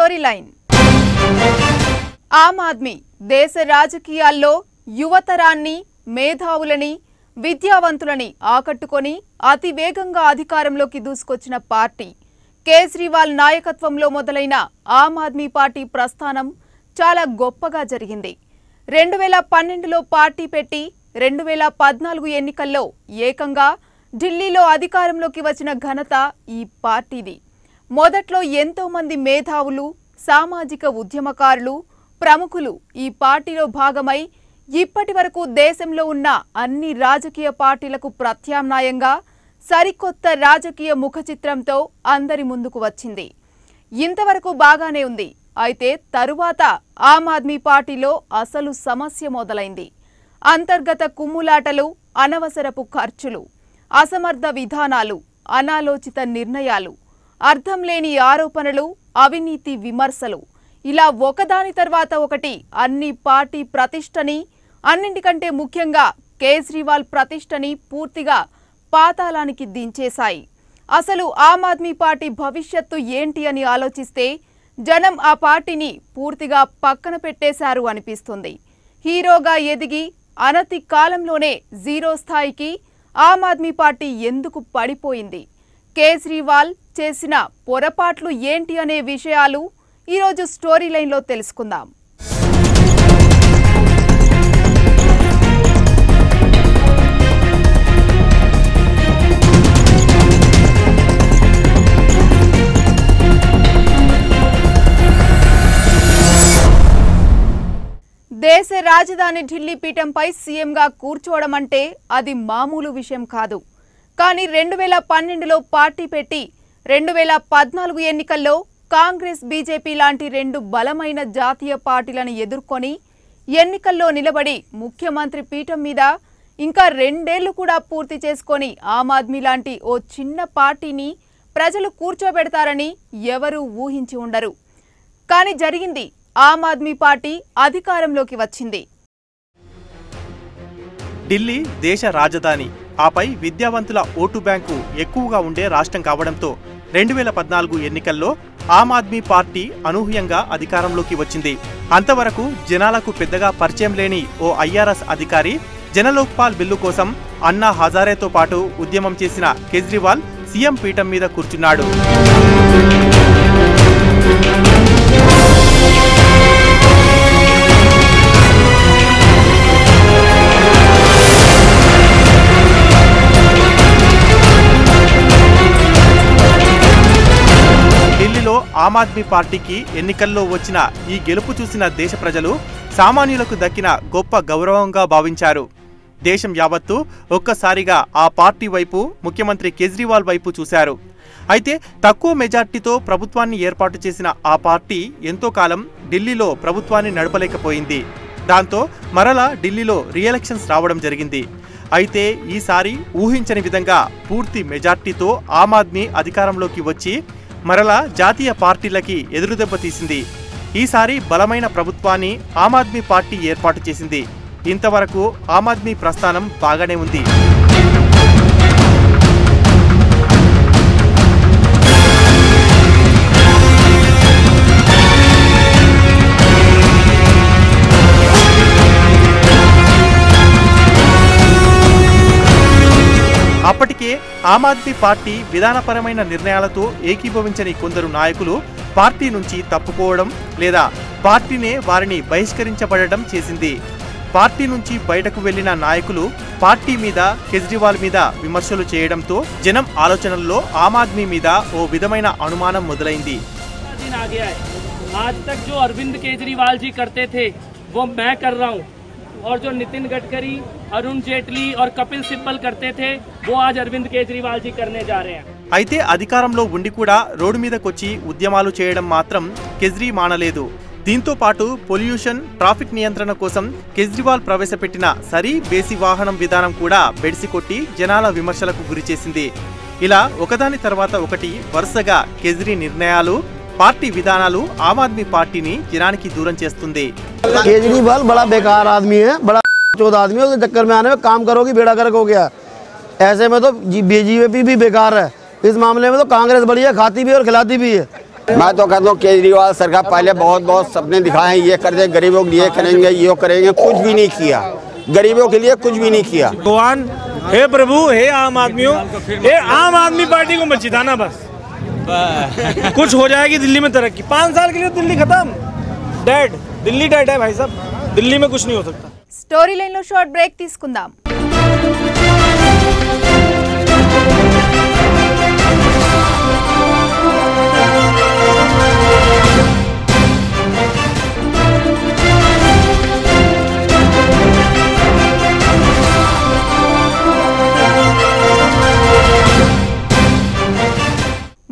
Story line. Aam Aadmi దేశ రాజకీయాల్లో యువతరాన్ని, మేధావులని, విద్యావంతులని ఆకట్టుకొని అతి వేగంగా అధికారంలోకి దూసుకొచ్చిన పార్టీ. కేజ్రీవాల్ నాయకత్వంలో మొదలైన ఆమ్ ఆద్మీ పార్టీ ప్రస్థానం చాలా గొప్పగా జరిగింది. 2012లో పార్టీ పెట్టి 2014 ఎన్నికల్లో ఏకంగా ఢిల్లీలో అధికారంలోకి వచ్చిన ఘనత ఈ పార్టీది. మొదట్లో ఎంతో మంది మేధావులు, సామాజిక ఉద్యమకారులు, ప్రముఖులు ఈ పార్టీలో భాగమై ఇప్పటి వరకు దేశంలో ఉన్న అన్ని రాజకీయ పార్టీలకు ప్రత్యామ్నాయంగా సరికొత్త రాజకీయ ముఖచిత్రంతో అందరి ముందుకు వచ్చింది. ఇంతవరకు బాగానే ఉంది. అయితే తరువాత ఆమ్ ఆద్మీ పార్టీలో అసలు సమస్య మొదలైంది. అంతర్గత కుమ్ములాటలు, అనవసరపు ఖర్చులు, అసమర్థ విధానాలు, అనాలోచిత నిర్ణయాలు, అర్థం లేని ఆరోపణలు, అవినీతి విమర్శలు, ఇలా ఒకదాని తర్వాత ఒకటి అన్ని పార్టీ ప్రతిష్టని, అన్నింటికంటే ముఖ్యంగా కేజ్రీవాల్ ప్రతిష్టని పూర్తిగా పాతాళానికి దించేశాయి. అసలు ఆమ్ ఆద్మీ పార్టీ భవిష్యత్తు ఏంటి అని ఆలోచిస్తే జనం ఆ పార్టీని పూర్తిగా పక్కన పెట్టేశారు అనిపిస్తుంది. హీరోగా ఎదిగి అనతి కాలంలోనే జీరో స్థాయికి ఆమ్ ఆద్మీ పార్టీ ఎందుకు పడిపోయింది? కేజ్రీవాల్ చేసిన పొరపాట్లు ఏంటి అనే విషయాలు ఈరోజు స్టోరీ లైన్లో తెలుసుకుందాం. దేశ రాజధాని ఢిల్లీ పీఠంపై సీఎంగా కూర్చోవడం అంటే అది మామూలు విషయం కాదు. కానీ 2012లో పార్టీ పెట్టి 2014 ఎన్నికల్లో కాంగ్రెస్, బీజేపీ లాంటి రెండు బలమైన జాతీయ పార్టీలను ఎదుర్కొని ఎన్నికల్లో నిలబడి ముఖ్యమంత్రి పీఠం మీద ఇంకా 2 ఏళ్లు కూడా పూర్తి చేసుకొని ఆమ్ ఆద్మీ లాంటి ఓ చిన్న పార్టీని ప్రజలు కూర్చోబెడతారని ఎవరూ ఊహించి ఉండరు. కానీ జరిగింది. ఆమ్ ఆద్మీ పార్టీ అధికారంలోకి వచ్చింది. ఢిల్లీ దేశ రాజధాని, ఆపై విద్యావంతుల ఓటు బ్యాంకు ఎక్కువగా ఉండే రాష్ట్రం కావడంతో 2014 ఎన్నికల్లో ఆమ్ ఆద్మీ పార్టీ అనూహ్యంగా అధికారంలోకి వచ్చింది. అంతవరకు జనాలకు పెద్దగా పరిచయం లేని ఓ ఐఆర్ఎస్ అధికారి జనలోక్పాల్ బిల్లు కోసం అన్నా హజారేతో పాటు ఉద్యమం చేసిన కేజ్రీవాల్ సీఎం పీఠం మీద కూర్చున్నాడు. ఢిల్లీలో ఆమ్ ఆద్మీ పార్టీకి ఎన్నికల్లో వచ్చిన ఈ గెలుపు చూసిన దేశ ప్రజలు సామాన్యులకు దక్కిన గొప్ప గౌరవంగా భావించారు. దేశం యావత్తు ఒక్కసారిగా ఆ పార్టీ వైపు, ముఖ్యమంత్రి కేజ్రీవాల్ వైపు చూశారు. అయితే తక్కువ మెజార్టీతో ప్రభుత్వాన్ని ఏర్పాటు చేసిన ఆ పార్టీ ఎంతో కాలం ఢిల్లీలో ప్రభుత్వాన్ని నడపలేకపోయింది. దాంతో మరలా ఢిల్లీలో రీఎలక్షన్స్ రావడం జరిగింది. అయితే ఈసారి ఊహించని విధంగా పూర్తి మెజార్టీతో ఆమ్ ఆద్మీ అధికారంలోకి వచ్చి మరలా జాతీయ పార్టీలకి ఎదురుదెబ్బ తీసింది. ఈసారి బలమైన ప్రభుత్వాన్ని ఆమ్ ఆద్మీ పార్టీ ఏర్పాటు చేసింది. ఇంతవరకు ఆమ్ ఆద్మీ ప్రస్థానం బాగానే ఉంది. అప్పటికే ఆమ్ ఆద్మీ పార్టీ విధానపరమైన నిర్ణయాలతో ఏకీభవించని కొందరు నాయకులు పార్టీ నుంచి తప్పుకోవడం లేదా పార్టీనే వారిని బహిష్కరించబడడం చేసింది. పార్టీ నుంచి బయటకు వెళ్లిన నాయకులు పార్టీ మీద, కేజ్రీవాల్ మీద విమర్శలు చేయడంతో జనం ఆలోచనల్లో ఆమ్ ఆద్మీ మీద ఓ విధమైన అనుమానం మొదలైంది. अरविंद केजरीवाल जी करते थे वो मैं कर रहा हूँ, और जो नितिन गडकरी, अरुण जेटली और कपिल सिब्बल करते थे वो आज अरविंद केजरीवाल जी करने जा रहे हैं. అయితే అధికారంలో ఉండి కూడా రోడ్డు మీదకొచ్చి ఉద్యమాలు చేయడం మాత్రం కేజ్రీ మానలేదు. దీంతో పాటు పొల్యూషన్, ట్రాఫిక్ నియంత్రణ కోసం కేజ్రీవాల్ ప్రవేశపెట్టిన సరీ బేసి వాహనం విధానం కూడా బెడిసికొట్టి జనాల విమర్శలకు గురిచేసింది. ఇలా ఒకదాని తర్వాత ఒకటి వరుసగా కేజ్రీ నిర్ణయాలు, పార్టీ విధానాలు ఆమ్ ఆద్మీ పార్టీని జనానికి దూరం చేస్తుంది. केजरीवाल बड़ा बेकार आदमी है, बड़ा चौदह आदमी है, उसके चक्कर में आने में काम करोगी बेड़ा गर्क हो गया। ऐसे में तो बीजेपी भी बेकार है। इस मामले में तो कांग्रेस बड़ी है, खाती भी और खिलाती भी है। मैं तो कहता हूँ केजरीवाल सरकार पहले बहुत सपने दिखाए हैं, ये कर दे, गरीबों के लिए करेंगे, ये करेंगे, कुछ भी नहीं किया, गरीबों के लिए कुछ भी नहीं किया। भगवान हे प्रभु, हे आम आदमियों, हे आम आदमी पार्टी को मत जिताना, बस कुछ हो जाएगी दिल्ली में तरक्की। 5 साल के लिए दिल्ली खत्म, डेड, दिल्ली डेड है भाई साहब, दिल्ली में कुछ नहीं हो सकता। స్టోరీ లైన్ లో షార్ట్ బ్రేక్ తీసుకుందాం।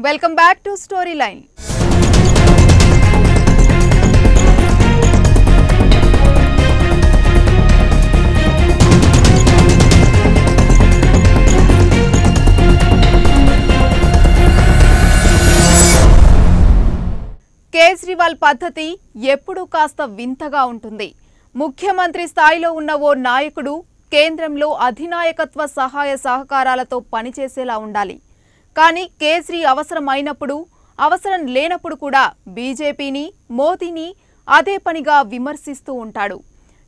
Welcome back to story line. Kejriwal పద్ధతి ఎప్పుడూ కాస్త వింతగా ఉంటుంది। ముఖ్యమంత్రి స్థాయిలో ఉన్న ఓ నాయకుడు కేంద్రంలో అధినాయకత్వ సహాయ సహకారాలతో పనిచేసేలా ఉండాలి। కానీ కేజ్రీ అవసరమైనప్పుడు, అవసరం లేనప్పుడు కూడా బీజేపీని, మోదీని అదే పనిగా విమర్శిస్తూ ఉంటాడు।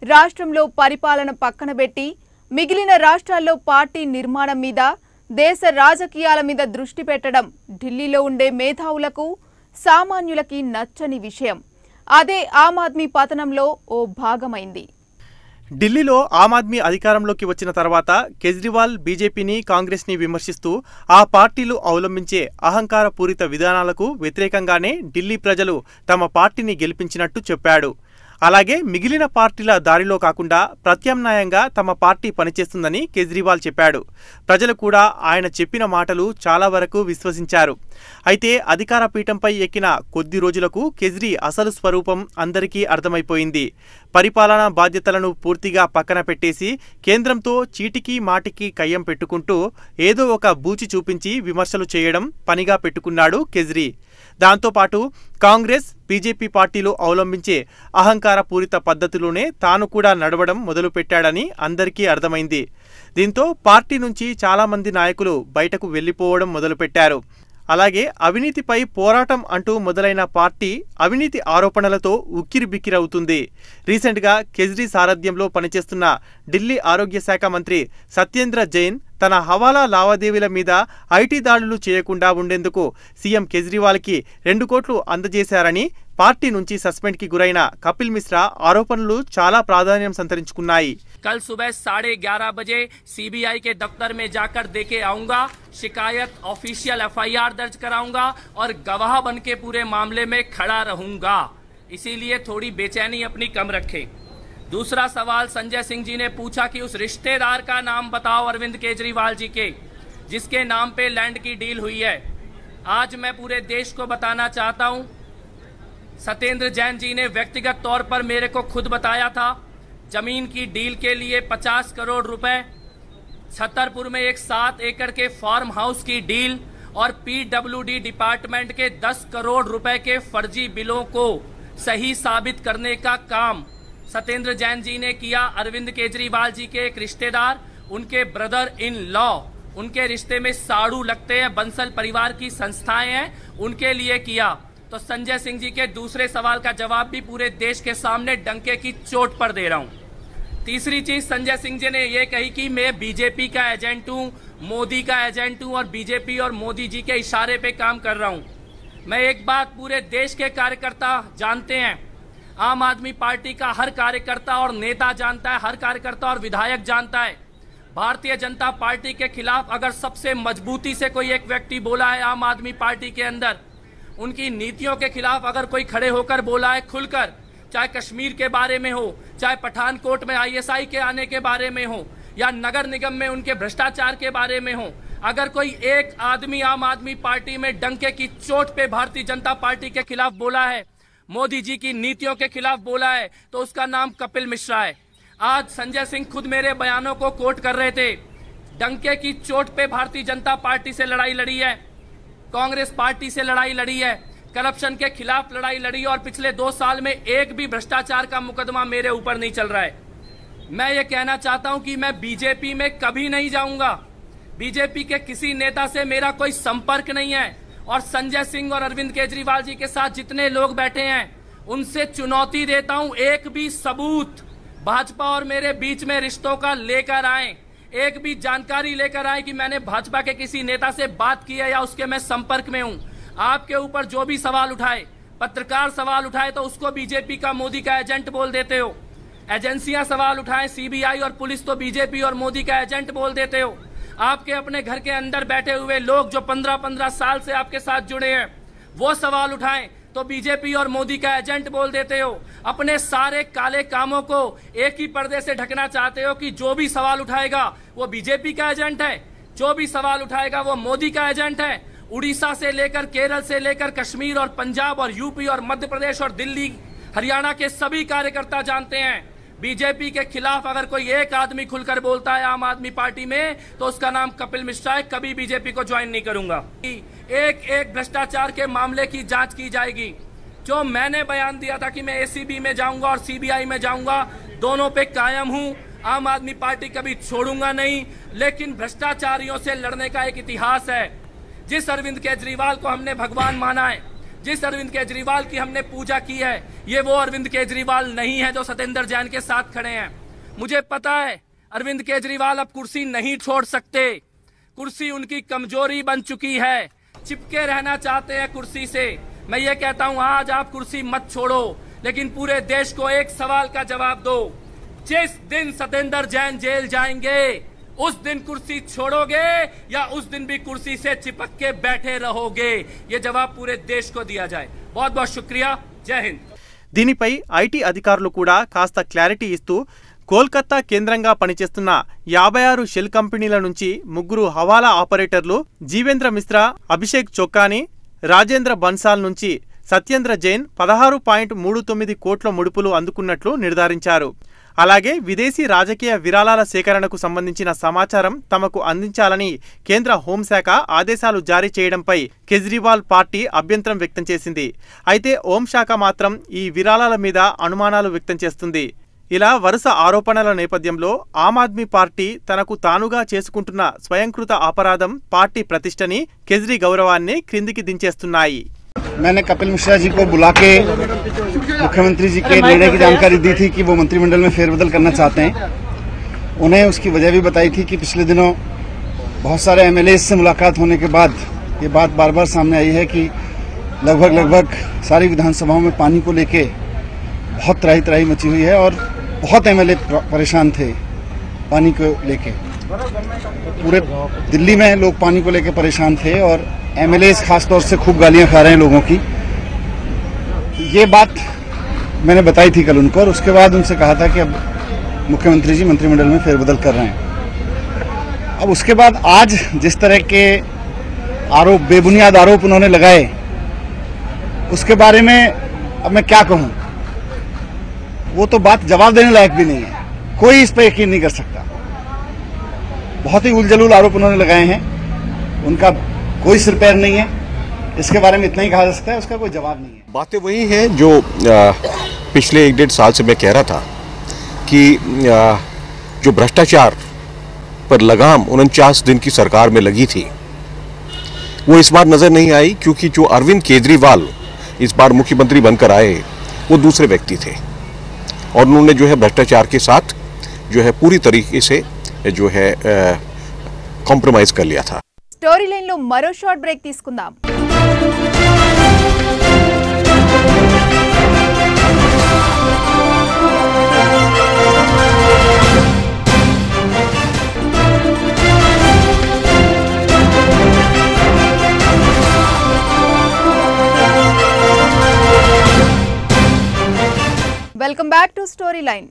రాష్ట్రంలో పరిపాలన పక్కన పెట్టి మిగిలిన రాష్ట్రాల్లో పార్టీ నిర్మాణం మీద, దేశ రాజకీయాల మీద దృష్టి పెట్టడం ఢిల్లీలో ఉండే మేధావులకు, సామాన్యులకి నచ్చని విషయం। అదే ఆమ్ ఆద్మీ పతనంలో ఓ భాగమైంది। ఢిల్లీలో ఆమ్ ఆద్మీ అధికారంలోకి వచ్చిన తర్వాత కేజ్రీవాల్ బీజేపీని, కాంగ్రెస్ని విమర్శిస్తూ ఆ పార్టీలు అవలంబించే అహంకారపూరిత విధానాలకు వ్యతిరేకంగానే ఢిల్లీ ప్రజలు తమ పార్టీని గెలిపించినట్టు చెప్పాడు। అలాగే మిగిలిన పార్టీల దారిలో కాకుండా ప్రత్యామ్నాయంగా తమ పార్టీ పనిచేస్తుందని కేజ్రీవాల్ చెప్పాడు। ప్రజలు కూడా ఆయన చెప్పిన మాటలు చాలా వరకు విశ్వసించారు। అయితే అధికార పీఠంపై ఎక్కిన కొద్ది రోజులకు కేజ్రీ అసలు స్వరూపం అందరికీ అర్థమైపోయింది। పరిపాలనా బాధ్యతలను పూర్తిగా పక్కన పెట్టేసి కేంద్రంతో చీటికి మాటికి కయ్యం పెట్టుకుంటూ ఏదో ఒక బూచి చూపించి విమర్శలు చేయడం పనిగా పెట్టుకున్నాడు కేజ్రీ। దాంతోపాటు కాంగ్రెస్, బీజేపీ పార్టీలు అవలంబించే అహంకారపూరిత పద్ధతిలోనే తాను కూడా నడవడం మొదలుపెట్టాడని అందరికీ అర్థమైంది। దీంతో పార్టీ నుంచి చాలామంది నాయకులు బయటకు వెళ్లిపోవడం మొదలుపెట్టారు। అలాగే అవినీతిపై పోరాటం అంటూ మొదలైన పార్టీ అవినీతి ఆరోపణలతో ఉక్కిరిబిక్కిరవుతుంది। రీసెంట్గా కేజ్రీ సారథ్యంలో పనిచేస్తున్న ఢిల్లీ ఆరోగ్య శాఖ మంత్రి సత్యేంద్ర జైన్ తన హవాలా లావాదేవీల మీద ఐటీ దాడులు చేయకుండా ఉండేందుకు సీఎం కేజ్రీవాల్కి 2 కోట్లు అందజేశారని పార్టీ నుంచి సస్పెండ్కి గురైన కపిల్ మిశ్రా ఆరోపణలు చాలా ప్రాధాన్యం సంతరించుకున్నాయి। कल सुबह 11:30 बजे सीबीआई के दफ्तर में जाकर देके आऊंगा, शिकायत ऑफिशियल एफआईआर दर्ज कराऊंगा और गवाह बन के पूरे मामले में खड़ा रहूंगा। इसीलिए थोड़ी बेचैनी अपनी कम रखें। दूसरा सवाल संजय सिंह जी ने पूछा कि उस रिश्तेदार का नाम बताओ अरविंद केजरीवाल जी के, जिसके नाम पे लैंड की डील हुई है। आज मैं पूरे देश को बताना चाहता हूं, सत्येंद्र जैन जी ने व्यक्तिगत तौर पर मेरे को खुद बताया था, जमीन की डील के लिए 50 करोड़ रुपए, छतरपुर में एक 7 एकड़ के फार्म हाउस की डील और पीडब्ल्यूडी डिपार्टमेंट के 10 करोड़ रुपए के फर्जी बिलों को सही साबित करने का काम सत्येंद्र जैन जी ने किया। अरविंद केजरीवाल जी के एक रिश्तेदार, उनके ब्रदर इन लॉ, उनके रिश्ते में साड़ू लगते हैं, बंसल परिवार की संस्थाएं हैं, उनके लिए किया। तो संजय सिंह जी के दूसरे सवाल का जवाब भी पूरे देश के सामने डंके की चोट पर दे रहा हूं। तीसरी चीज संजय सिंह जी ने यह कही कि मैं बीजेपी का एजेंट हूं, मोदी का एजेंट हूं और बीजेपी और मोदी जी के इशारे पे काम कर रहा हूं। मैं एक बात पूरे देश के कार्यकर्ता जानते हैं, आम आदमी पार्टी का हर कार्यकर्ता और नेता जानता है, हर कार्यकर्ता और विधायक जानता है, भारतीय जनता पार्टी के खिलाफ अगर सबसे मजबूती से कोई एक व्यक्ति बोला है आम आदमी पार्टी के अंदर, उनकी नीतियों के खिलाफ अगर कोई खड़े होकर बोला है खुलकर, चाहे कश्मीर के बारे में हो, चाहे पठानकोट में आईएसआई के आने के बारे में हो, या नगर निगम में उनके भ्रष्टाचार के बारे में हो, अगर कोई एक आदमी आम आदमी पार्टी में डंके की चोट पे भारतीय जनता पार्टी के खिलाफ बोला है, मोदी जी की नीतियों के खिलाफ बोला है, तो उसका नाम कपिल मिश्रा है। आज संजय सिंह खुद मेरे बयानों को कोट कर रहे थे। डंके की चोट पे भारतीय जनता पार्टी से लड़ाई लड़ी है, कांग्रेस पार्टी से लड़ाई लड़ी है, करप्शन के खिलाफ लड़ाई लड़ी, और पिछले 2 साल में एक भी भ्रष्टाचार का मुकदमा मेरे ऊपर नहीं चल रहा है। मैं ये कहना चाहता हूं कि मैं बीजेपी में कभी नहीं जाऊंगा, बीजेपी के किसी नेता से मेरा कोई संपर्क नहीं है और संजय सिंह और अरविंद केजरीवाल जी के साथ जितने लोग बैठे हैं उनसे चुनौती देता हूं, एक भी सबूत भाजपा और मेरे बीच में रिश्तों का लेकर आए, एक भी जानकारी लेकर आए कि मैंने भाजपा के किसी नेता से बात की है या उसके मैं संपर्क में हूं। आपके ऊपर जो भी सवाल उठाए, पत्रकार सवाल उठाए तो उसको बीजेपी का मोदी का एजेंट बोल देते हो, एजेंसियां सवाल उठाएं, सीबीआई और पुलिस तो बीजेपी और मोदी का एजेंट बोल देते हो। आपके अपने घर के अंदर बैठे हुए लोग जो 15-15 साल से आपके साथ जुड़े हैं वो सवाल उठाएं तो बीजेपी और मोदी का एजेंट बोल देते हो। अपने सारे काले कामों को एक ही पर्दे से ढकना चाहते हो कि जो भी सवाल उठाएगा वो बीजेपी का एजेंट है, जो भी सवाल उठाएगा वो मोदी का एजेंट है। उड़ीसा से लेकर केरल से लेकर कश्मीर और पंजाब और यूपी और मध्य प्रदेश और दिल्ली हरियाणा के सभी कार्यकर्ता जानते हैं बीजेपी के खिलाफ अगर कोई एक आदमी खुलकर बोलता है आम आदमी पार्टी में तो उसका नाम कपिल मिश्रा है। कभी बीजेपी को ज्वाइन नहीं करूंगा। एक एक भ्रष्टाचार के मामले की जांच की जाएगी। जो मैंने बयान दिया था कि मैं एसीबी में जाऊंगा और सीबीआई में जाऊंगा, दोनों पे कायम हूं। आम आदमी पार्टी कभी छोड़ूंगा नहीं, लेकिन भ्रष्टाचारियों से लड़ने का एक इतिहास है। जिस अरविंद केजरीवाल को हमने भगवान माना है, जिस अरविंद केजरीवाल की हमने पूजा की है, ये वो अरविंद केजरीवाल नहीं है जो सत्येंद्र जैन के साथ खड़े हैं। मुझे पता है अरविंद केजरीवाल अब कुर्सी नहीं छोड़ सकते, कुर्सी उनकी कमजोरी बन चुकी है, चिपके रहना चाहते हैं कुर्सी से। मैं ये कहता हूं आज आप कुर्सी मत छोड़ो, लेकिन पूरे देश को एक सवाल का जवाब दो। जिस दिन सत्येंद्र जैन जेल जाएंगे उस दिन कुर्सी छोड़ोगे या उस दिन भी कुर्सी से चिपक के बैठे रहोगे? ये जवाब पूरे देश को दिया जाए। बहुत बहुत शुक्रिया। जय हिंद। దీనిపై ఐటీ అధికారులు కూడా కాస్త క్లారిటీ ఇస్తూ కోల్కతా కేంద్రంగా పనిచేస్తున్న 56 షెల్ కంపెనీల నుంచి 3 హవాలా ఆపరేటర్లు జీవేంద్ర మిశ్రా, అభిషేక్ చొక్కాని, రాజేంద్ర బన్సాల్ నుంచి సత్యేంద్ర జైన్ 16.39 కోట్ల ముడుపులు అందుకున్నట్లు నిర్ధారించారు. అలాగే విదేశీ రాజకీయ విరాళాల సేకరణకు సంబంధించిన సమాచారం తమకు అందించాలని కేంద్ర హోంశాఖ ఆదేశాలు జారీ చేయడంపై కేజ్రీవాల్ పార్టీ అభ్యంతరం వ్యక్తం చేసింది. అయితే హోంశాఖ మాత్రం ఈ విరాళాల మీద అనుమానాలు వ్యక్తం చేస్తుంది. ఇలా వరుస ఆరోపణల నేపథ్యంలో ఆమ్ ఆద్మీ పార్టీ తనకు తానుగా చేసుకుంటున్న స్వయంకృత అపరాధం పార్టీ ప్రతిష్టని, కేజ్రీ గౌరవాన్ని క్రిందికి దించేస్తున్నాయి. मैंने कपिल मिश्रा जी को बुला के मुख्यमंत्री जी के निर्णय की जानकारी दी थी कि वो मंत्रिमंडल में फेरबदल करना चाहते हैं। उन्हें उसकी वजह भी बताई थी कि पिछले दिनों बहुत सारे एमएलए से मुलाकात होने के बाद ये बात बार बार सामने आई है कि लगभग सारी विधानसभाओं में पानी को लेके बहुत त्राही त्राही मची हुई है और बहुत एमएलए परेशान थे पानी को लेके। पूरे दिल्ली में लोग पानी को लेके परेशान थे और एमएलए खास तौर से खूब गालियां खा रहे हैं लोगों की। ये बात मैंने बताई थी कल उनको और उसके बाद उनसे कहा था कि अब मुख्यमंत्री जी मंत्रिमंडल में फेरबदल कर रहे हैं। अब उसके बाद आज जिस तरह के आरोप, बेबुनियाद आरोप उन्होंने लगाए, उसके बारे में अब मैं क्या कहूँ, वो तो बात जवाब देने लायक भी नहीं है। कोई इस पर यकीन नहीं कर सकता। बहुत ही उलझलूल आरोप उन्होंने लगाए हैं, उनका कोई सिर पैर नहीं है। इसके बारे में इतना ही कहा जा सकता है, उसका कोई जवाब नहीं है। बातें वही हैं जो पिछले 1-1.5 साल से मैं कह रहा था कि जो भ्रष्टाचार पर लगाम 49 दिन की सरकार में लगी थी वो इस बार नजर नहीं आई, क्योंकि जो अरविंद केजरीवाल इस बार मुख्यमंत्री बनकर आए वो दूसरे व्यक्ति थे और उन्होंने जो है भ्रष्टाचार के साथ जो है पूरी तरीके से जो है कॉम्प्रोमाइज कर लिया था। స్టోరీ లైన్ లో మరో షార్ట్ బ్రేక్ తీసుకుందాం. Welcome back to story line.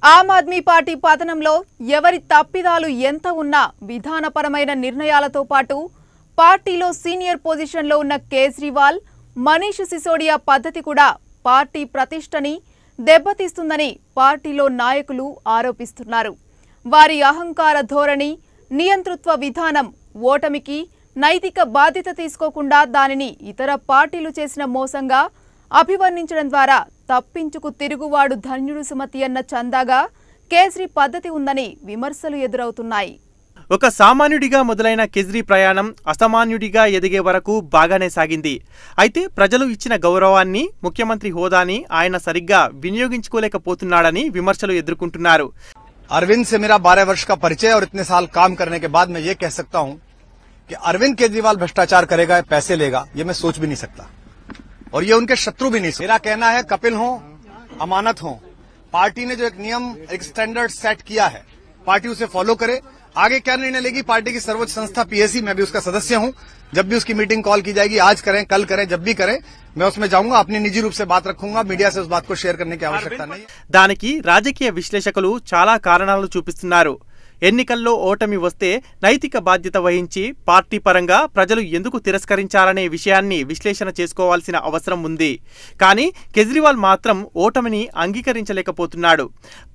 Aam Aadmi Party పతనంలో ఎవరి తప్పిదాలు ఎంత ఉన్నా విధానపరమైన నిర్ణయాలతో పాటు పార్టీలో సీనియర్ పొజిషన్లో ఉన్న కేజ్రీవాల్, మనీష్ సిసోడియా పద్ధతి కూడా పార్టీ ప్రతిష్టని దెబ్బతీస్తుందని పార్టీలో నాయకులు ఆరోపిస్తున్నారు. వారి అహంకార ధోరణి, నియంతృత్వ విధానం ఓటమికి నైతిక బాధ్యత తీసుకోకుండా దానిని ఇతర పార్టీలు చేసిన మోసంగా అభివర్ణించడం ద్వారా తప్పించుకు తిరుగువాడు ధన్యుడు సుమతి అన్న చందాగా కేజ్రీ పద్ధతి ఉందని విమర్శలు ఎదురవుతున్నాయి. ఒక సామాన్యుడిగా మొదలైన కేజ్రీ ప్రయాణం అసామాన్యుడిగా ఎదిగే వరకు బాగానే సాగింది. అయితే ప్రజలు ఇచ్చిన గౌరవాన్ని, ముఖ్యమంత్రి హోదాని ఆయన సరిగ్గా వినియోగించుకోలేకపోతున్నాడని విమర్శలు ఎదుర్కొంటున్నారు. अरविंद से मेरा 12 वर्ष का परिचय और इतने साल काम करने के बाद मैं ये कह सकता हूं कि अरविंद केजरीवाल भ्रष्टाचार करेगा, पैसे लेगा, ये मैं सोच भी नहीं सकता और ये उनके शत्रु भी नहीं. मेरा कहना है कपिल हो, अमानत हो, पार्टी ने जो एक नियम, एक स्टैंडर्ड सेट किया है, पार्टी उसे फॉलो करे. आगे क्या निर्णय लेगी पार्टी की सर्वोच्च संस्था पीएसी, मैं भी उसका सदस्य हूं. जब भी उसकी मीटिंग कॉल की जाएगी, आज करें, कल करें, जब भी करें, मैं उसमें जाऊंगा, अपनी निजी रूप से बात रखूंगा. मीडिया से उस बात को शेयर करने की आवश्यकता नहीं. దానికి రాజకీయ విశ్లేషకులు చాలా కారణాలు చూపిస్తున్నారు. ఎన్నికల్లో ఓటమి వస్తే నైతిక బాధ్యత వహించి పార్టీ పరంగా ప్రజలు ఎందుకు తిరస్కరించాలనే విషయాన్ని విశ్లేషణ చేసుకోవాల్సిన అవసరం ఉంది. కానీ కేజ్రీవాల్ మాత్రం ఓటమిని అంగీకరించలేకపోతున్నాడు.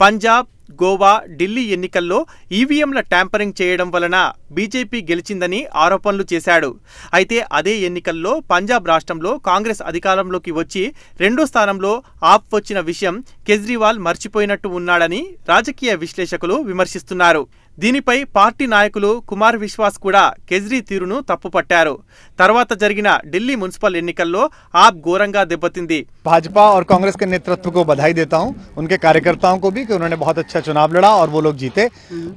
పంజాబ్, గోవా, ఢిల్లీ ఎన్నికల్లో ఈవీఎంల ట్యాంపరింగ్ చేయడం వలన బీజేపీ గెలిచిందని ఆరోపణలు చేశాడు. అయితే అదే ఎన్నికల్లో పంజాబ్ రాష్ట్రంలో కాంగ్రెస్ అధికారంలోకి వచ్చి 2వ స్థానంలో ఆప్ వచ్చిన విషయం కేజ్రీవాల్ మర్చిపోయినట్టు ఉన్నాడని రాజకీయ విశ్లేషకులు విమర్శిస్తున్నారు. దీనిపై పార్టీ నాయకులు కుమార్ విశ్వాస్ కూడా కేజ్రీ తీరును తప్పుపట్టారు. తర్వాత జరిగిన ఢిల్లీ మున్సిపల్ ఎన్నికల్లో ఆప్ ఘోరంగా దెబ్బతింది. भाजपा और कांग्रेस के नेतृत्व को बधाई देता हूं, उनके कार्यकर्ताओं को भी कि उन्होंने बहुत अच्छा चुनाव लड़ा और वो लोग जीते.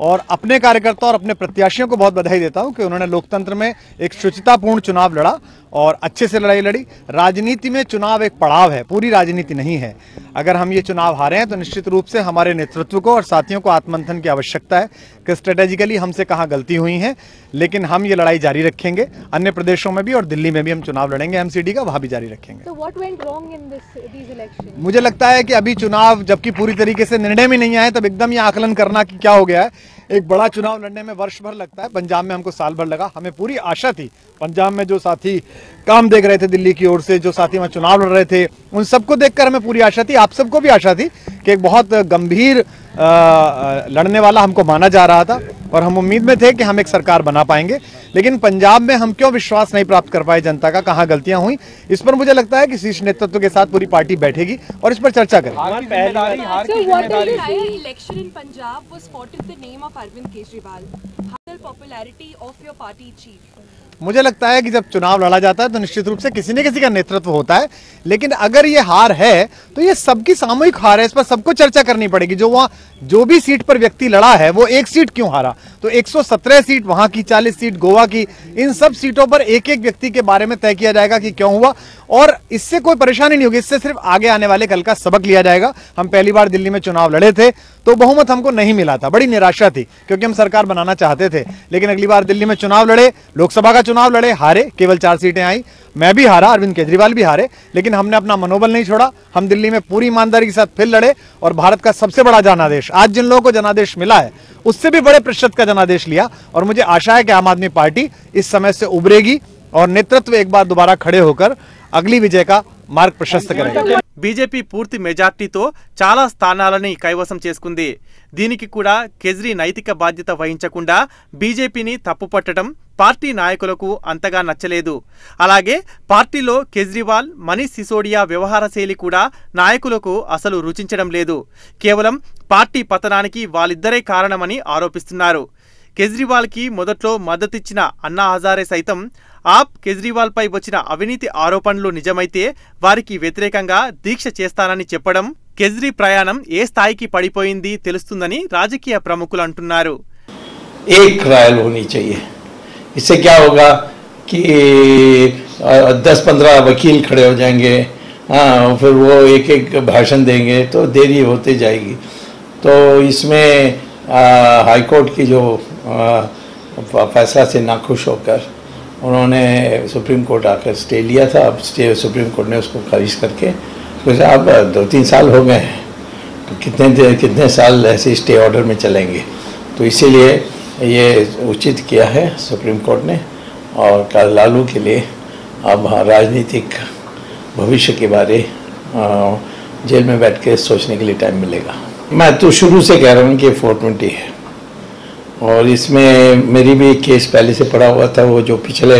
और अपने कार्यकर्ताओं और अपने प्रत्याशियों को बहुत बधाई देता हूं कि उन्होंने लोकतंत्र में एक शुचितापूर्ण चुनाव लड़ा और अच्छे से लड़ाई लड़ी. राजनीति में चुनाव एक पड़ाव है, पूरी राजनीति नहीं है. अगर हम ये चुनाव हारे हैं तो निश्चित रूप से हमारे नेतृत्व को और साथियों को आत्ममंथन की आवश्यकता है कि स्ट्रेटेजिकली हमसे कहाँ गलती हुई है. लेकिन हम ये लड़ाई जारी रखेंगे, अन्य प्रदेशों में भी और दिल्ली में भी हम चुनाव लड़ेंगे, एमसीडी का वहाँ भी जारी रखेंगे. So what went wrong in these elections? मुझे लगता है कि अभी चुनाव जबकि पूरी तरीके से निर्णय में नहीं आए, तब एकदम ये आकलन करना कि क्या हो गया है. एक बड़ा चुनाव लड़ने में वर्ष भर लगता है. पंजाब में हमको साल भर लगा. हमें पूरी आशा थी, पंजाब में जो साथी काम देख रहे थे दिल्ली की ओर से, जो साथी वहाँ चुनाव लड़ रहे थे, उन सबको देखकर हमें पूरी आशा थी. आप सबको भी आशा थी कि एक बहुत गंभीर लड़ने वाला हमको माना जा रहा था और हम उम्मीद में थे कि हम एक सरकार बना पाएंगे. लेकिन पंजाब में हम क्यों विश्वास नहीं प्राप्त कर पाए जनता का, कहाँ गलतियां हुई, इस पर मुझे लगता है कि शीर्ष नेतृत्व के साथ पूरी पार्टी बैठेगी और इस पर चर्चा करेगी. So what is the election in Punjab was fought in the name of Arvind Kejriwal. How the popularity of your party chief? मुझे लगता है कि जब चुनाव लड़ा जाता है तो निश्चित रूप से किसी न किसी का नेतृत्व होता है. लेकिन अगर ये हार है तो ये सबकी सामूहिक हार है, इस पर सबको चर्चा करनी पड़ेगी. जो वहाँ जो भी सीट पर व्यक्ति लड़ा है वो एक सीट क्यों हारा, तो 117 सीट वहाँ की, 40 सीट गोवा की, इन सब सीटों पर एक एक व्यक्ति के बारे में तय किया जाएगा कि क्यों हुआ. और इससे कोई परेशानी नहीं होगी, इससे सिर्फ आगे आने वाले कल का सबक लिया जाएगा. हम पहली बार दिल्ली में चुनाव लड़े थे तो बहुमत हमको नहीं मिला था, बड़ी निराशा थी क्योंकि हम सरकार बनाना चाहते थे. लेकिन अगली बार दिल्ली में चुनाव लड़े, लोकसभा का चुनाव लड़े, हारे, केवल 4 सीटें आई. मैं भी हारा, अरविंद केजरीवाल भी हारे, लेकिन हमने अपना मनोबल नहीं छोड़ा. हम दिल्ली में पूरी ईमानदारी के साथ फिर लड़े और भारत का सबसे बड़ा जनादेश, आज जिन लोगों को जनादेश मिला है उससे भी बड़े प्रतिशत का जनादेश लिया. और मुझे आशा है कि आम आदमी पार्टी इस समय से उभरेगी और नेतृत्व एक बार दोबारा खड़े होकर अगली विजय का మార్గ ప్రశస్త కరేగా. బీజేపీ పూర్తి మెజార్టీతో చాలా స్థానాలని కైవసం చేసుకుంది. దీనికి కూడా కేజ్రీ నైతిక బాధ్యత వహించకుండా బీజేపీని తప్పుపట్టడం పార్టీ నాయకులకు అంతగా నచ్చలేదు. అలాగే పార్టీలో కేజ్రీవాల్, మనీష్ సిసోడియా వ్యవహార శైలి కూడా నాయకులకు అసలు రుచించడం లేదు. కేవలం పార్టీ పతనానికి వాళ్ళిద్దరే కారణమని ఆరోపిస్తున్నారు. కేజ్రీవాల్కి మొదట్లో మద్దతిచ్చిన అన్నా హజారే సైతం ఆప్ కేజ్రీవాల్ పై వచ్చిన అవినీతి ఆరోపణలు నిజమైతే వారికి వ్యతిరేకంగా దీక్ష చేస్తానని చెప్పడం కేజ్రీ ప్రయాణం ఏ స్థాయికి పడిపోయింది తెలుస్తుందని రాజకీయ ప్రముఖులు అంటున్నారు. एक ट्रायल होनी चाहिए. इससे क्या होगा कि 10-15 वकील खड़े हो जाएंगे, फिर वो एक एक भाषण देंगे तो देरी होती जाएगी. तो इसमें हाईकोर्ट की जो फैसला से नाखुश होकर उन्होंने सुप्रीम कोर्ट आकर स्टे लिया था. अब सुप्रीम कोर्ट ने उसको खारिज करके सोचा अब 2-3 साल हो गए हैं तो कितने साल ऐसे स्टे ऑर्डर में चलेंगे. तो इसीलिए ये उचित किया है सुप्रीम कोर्ट ने और लालू के लिए अब राजनीतिक भविष्य के बारे जेल में बैठ के सोचने के लिए टाइम मिलेगा. मैं तो शुरू से कह रहा हूँ कि 420 है और इसमें मेरी भी केस पहले से पड़ा हुआ था। वो जो पिछले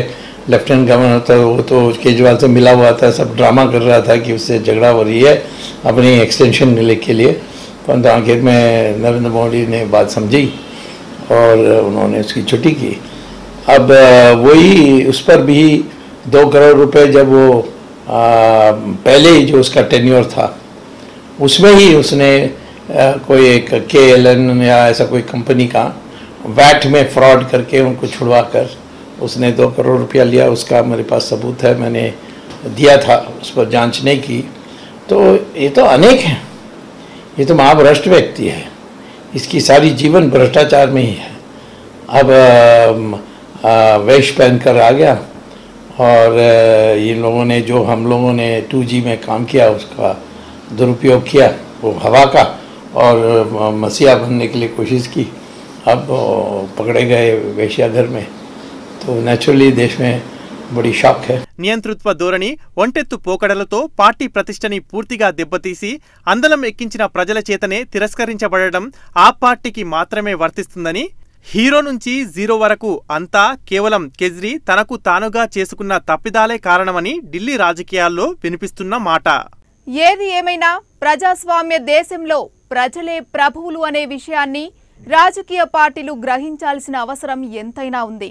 लेफ्टिनेंट गवर्नर था वो तो केजरीवाल से मिला हुआ था, सब ड्रामा कर रहा था कि उससे झगड़ा हो रही है अपनी एक्सटेंशन मिलने के लिए। परंतु आखिर में नरेंद्र मोदी ने बात समझी और उन्होंने उसकी छुट्टी की। अब वही उस पर भी 2 करोड़ रुपए जब वो पहले ही जो उसका टेन्योर था उसमें ही उसने कोई एक KLN या ऐसा कोई कंपनी का वैट में फ्रॉड करके उनको छुड़वा कर उसने 2 करोड़ रुपया लिया। उसका मेरे पास सबूत है, मैंने दिया था, उस पर जांच नहीं की। तो ये तो अनेक हैं, ये तो महाभ्रष्ट व्यक्ति है, इसकी सारी जीवन भ्रष्टाचार में ही है। अब वेश पहन कर आ गया और इन लोगों ने जो हम लोगों ने 2G में काम किया उसका दुरुपयोग किया, वो हवा का, और मसीहा बनने के लिए कोशिश की। अब पकड़े गए वेश्याघर में, तो नेचुरली देश में बड़ी షాక్ है। నియంతృత్వ ధోరణి ఒంటెత్తు పోకడలతో పార్టీ ప్రతిష్టని పూర్తిగా దెబ్బతీసి అందలం ఎక్కించిన ప్రజల చేతనే తిరస్కరించబడడం ఆ పార్టీకి మాత్రమే వర్తిస్తుందని, హీరో నుంచి జీరో వరకు అంతా కేవలం కేజ్రీ తనకు తానుగా చేసుకున్న తప్పిదాలే కారణమని ఢిల్లీ రాజకీయాల్లో వినిపిస్తున్న మాట. ఏది ఏమైనా ప్రజాస్వామ్య దేశంలో ప్రజలే ప్రభువులు అనే విషయాన్ని రాజకీయ పార్టీలు గ్రహించాల్సిన అవసరం ఎంతైనా ఉంది.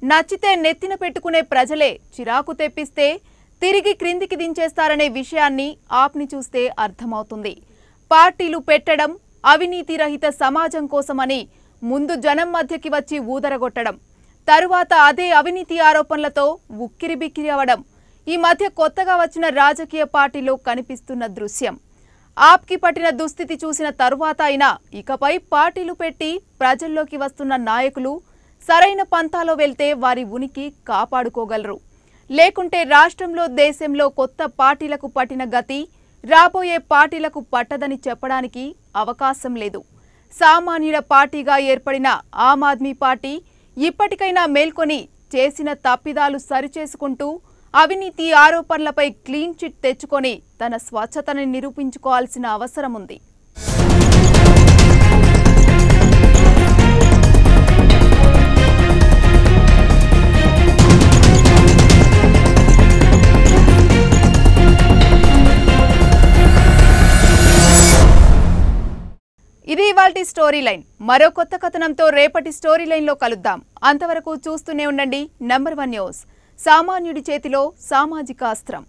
నచ్చితే నెత్తిన పెట్టుకునే ప్రజలే చిరాకు తెప్పిస్తే తిరిగి క్రిందికి దించేస్తారనే విషయాన్ని ఆప్ని చూస్తే అర్థమవుతుంది. పార్టీలు పెట్టడం అవినీతి రహిత సమాజం కోసమని ముందు జనం మధ్యకి వచ్చి ఊదరగొట్టడం, తరువాత అదే అవినీతి ఆరోపణలతో ఉక్కిరిబిక్కిరి అవడం ఈ మధ్య కొత్తగా వచ్చిన రాజకీయ పార్టీలో కనిపిస్తున్న దృశ్యం. ఆప్కి పట్టిన దుస్థితి చూసిన తరువాత అయినా ఇకపై పార్టీలు పెట్టి ప్రజల్లోకి వస్తున్న నాయకులు సరైన పంతాలో వెళ్తే వారి ఉనికి కాపాడుకోగలరు. లేకుంటే రాష్ట్రంలో దేశంలో కొత్త పార్టీలకు పట్టిన గతి రాబోయే పార్టీలకు పట్టదని చెప్పడానికి అవకాశం లేదు. సామాన్యుల పార్టీగా ఏర్పడిన ఆమ్ ఆద్మీ పార్టీ ఇప్పటికైనా మేల్కొని చేసిన తప్పిదాలు సరిచేసుకుంటూ అవినీతి ఆరోపణలపై క్లీన్ చిట్ తెచ్చుకొని తన స్వచ్ఛతని నిరూపించుకోవాల్సిన అవసరం ఉంది. ఇది ఇవాల్టి స్టోరీ లైన్. మరో కొత్త కథనంతో రేపటి స్టోరీ లైన్లో కలుద్దాం. అంతవరకు చూస్తూనే ఉండండి నంబర్ 1 న్యూస్. సామాన్యుడి చేతిలో సామాజిక అస్త్రం.